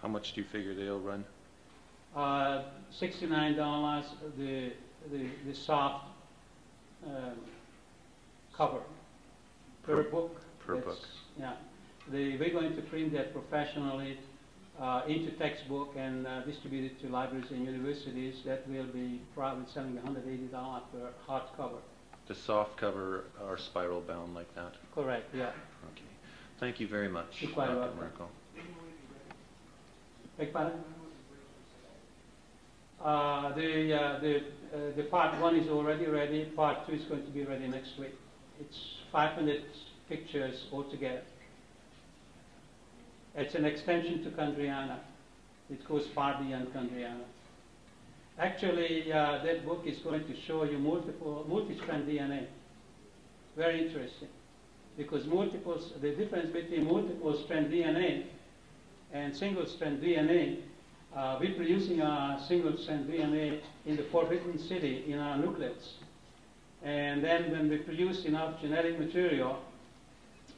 How much do you figure they'll run? $69, the soft cover per book. Per book. Yeah. We're going to print that professionally into textbook and distribute it to libraries and universities. That will be probably selling $180 per hardcover. The soft cover are spiral bound like that? Correct, yeah. Okay. Thank you very much, You're quite Dr. welcome. Merkl. Beg pardon? The part 1 is already ready. Part 2 is going to be ready next week. It's 500 pictures altogether. It's an extension to Chondriana. It goes far beyond Chondriana. Actually, that book is going to show you multi-strand DNA. Very interesting. Because the difference between multiple-strand DNA and single-strand DNA, we're producing our single-strand DNA in the forbidden city in our nucleus. And then when we produce enough genetic material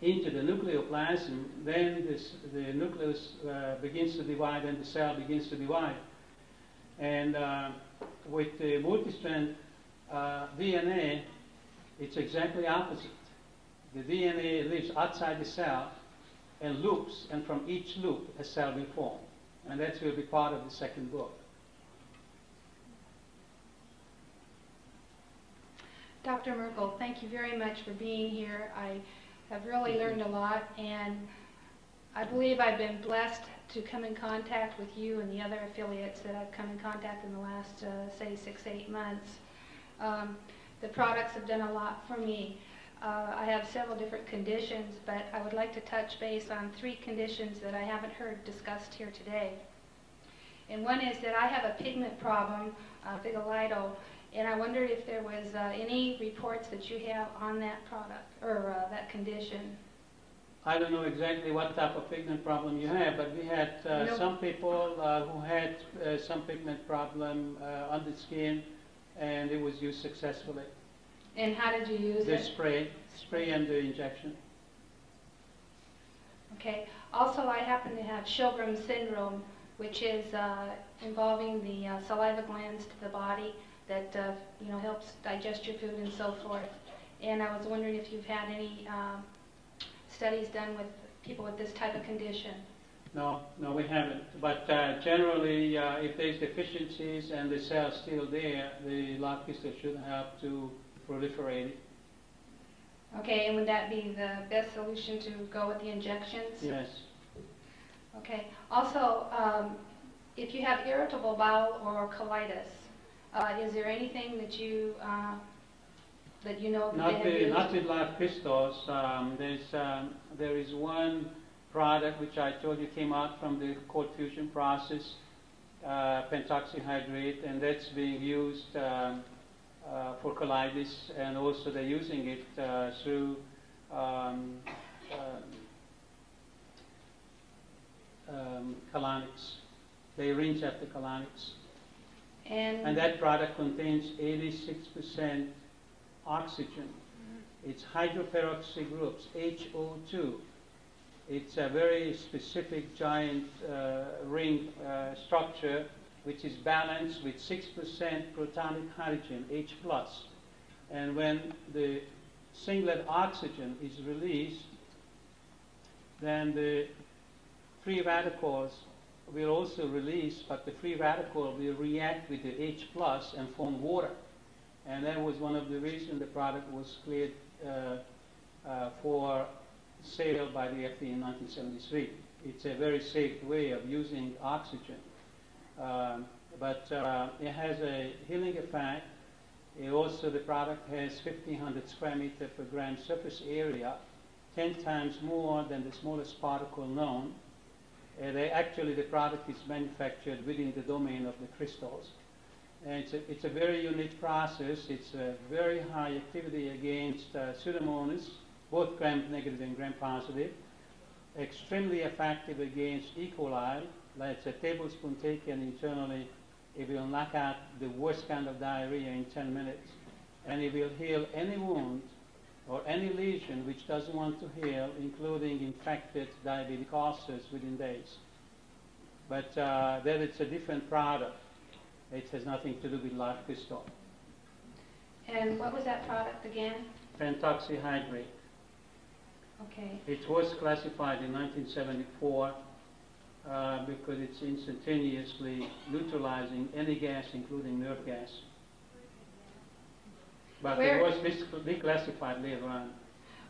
into the nucleoplasm, then the nucleus begins to divide and the cell begins to divide. And with the multistrand DNA, it's exactly opposite. The DNA lives outside the cell and loops, and from each loop a cell will form. And that will be part of the second book. Dr. Merkl, thank you very much for being here. I have really learned a lot, and I believe I've been blessed to come in contact with you and the other affiliates that I've come in contact in the last, say, 6 to 8 months. The products have done a lot for me. I have several different conditions, but I would like to touch base on 3 conditions that I haven't heard discussed here today. And one is that I have a pigment problem, vitiligo, and I wondered if there was any reports that you have on that product, or that condition. I don't know exactly what type of pigment problem you have, but we had some people who had some pigment problem on the skin, and it was used successfully. And how did you use it? The spray and the injection. Okay. Also, I happen to have Sjogren's syndrome, which is involving the saliva glands to the body that helps digest your food and so forth. And I was wondering if you've had any studies done with people with this type of condition. No, we haven't. But generally, if there's deficiencies and the cell's still there, the log pistol should help to proliferate it. Okay, and would that be the best solution to go with the injections? Yes. Okay. Also, if you have irritable bowel or colitis, is there anything that you know that not with log pistols. There is one product which I told you came out from the cold fusion process, pentoxyhydrate, and that's being used for colitis, and also they're using it through colonics. They rinse up the colonics. And that product contains 86% oxygen. It's hydroperoxy groups, HO2. It's a very specific giant ring structure which is balanced with 6% protonic hydrogen, H+. And when the singlet oxygen is released, then the free radicals will also release, but the free radical will react with the H+ and form water. And that was one of the reasons the product was cleared for sale by the FDA in 1973. It's a very safe way of using oxygen. But it has a healing effect. The product has 1,500 square meter per gram surface area, 10 times more than the smallest particle known. The product is manufactured within the domain of the crystals. And it's a very unique process. It's a very high activity against Pseudomonas, both gram-negative and gram-positive. Extremely effective against E. coli. Like a tablespoon taken internally, it will knock out the worst kind of diarrhea in 10 minutes. And it will heal any wound or any lesion which doesn't want to heal, including infected diabetic ulcers within days. but that it's a different product. It has nothing to do with live crystal. And what was that product again? Pentoxyhydrate. Okay. It was classified in 1974 because it's instantaneously neutralizing any gas, including nerve gas. But it was declassified later on.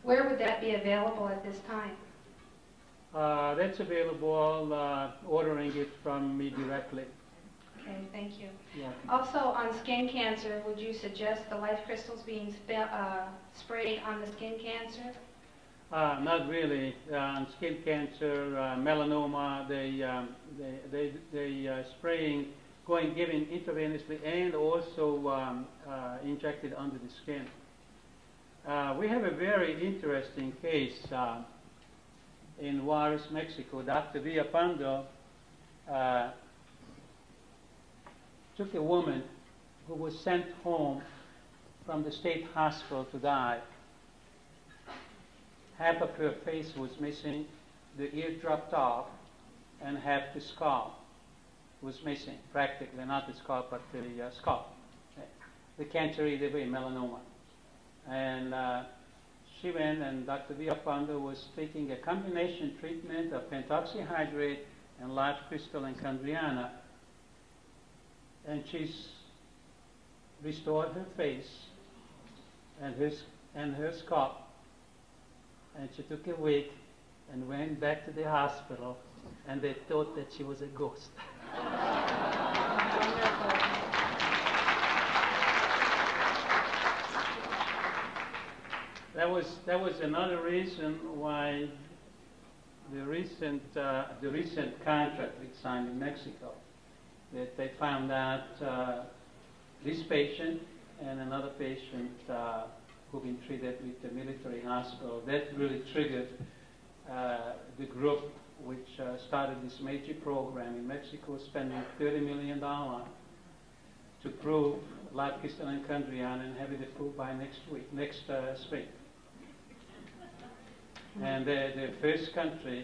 Where would that be available at this time? That's available ordering it from me directly. Okay, thank you. Yeah. Also, on skin cancer, would you suggest the life crystals being sprayed on the skin cancer? Not really. On skin cancer, melanoma, they spraying, given intravenously and also injected under the skin. We have a very interesting case in Juarez, Mexico. Dr. Villapando took a woman who was sent home from the state hospital to die. Half of her face was missing, the ear dropped off, and half the skull was missing, practically, not the skull, but the skull. Okay. The cancer either way, melanoma. And she went, and Dr. Villapando was taking a combination treatment of pentoxyhydrate and live crystal and Chondriana, and she's restored her face and her skull. And she took a week and went back to the hospital, and they thought that she was a ghost. That was another reason why the recent contract we signed in Mexico, that they found out this patient and another patient who've been treated with the military hospital. That really triggered the group which started this major program in Mexico, spending $30 million to prove live crystal and Chondriana and have it approved by next spring. And the first country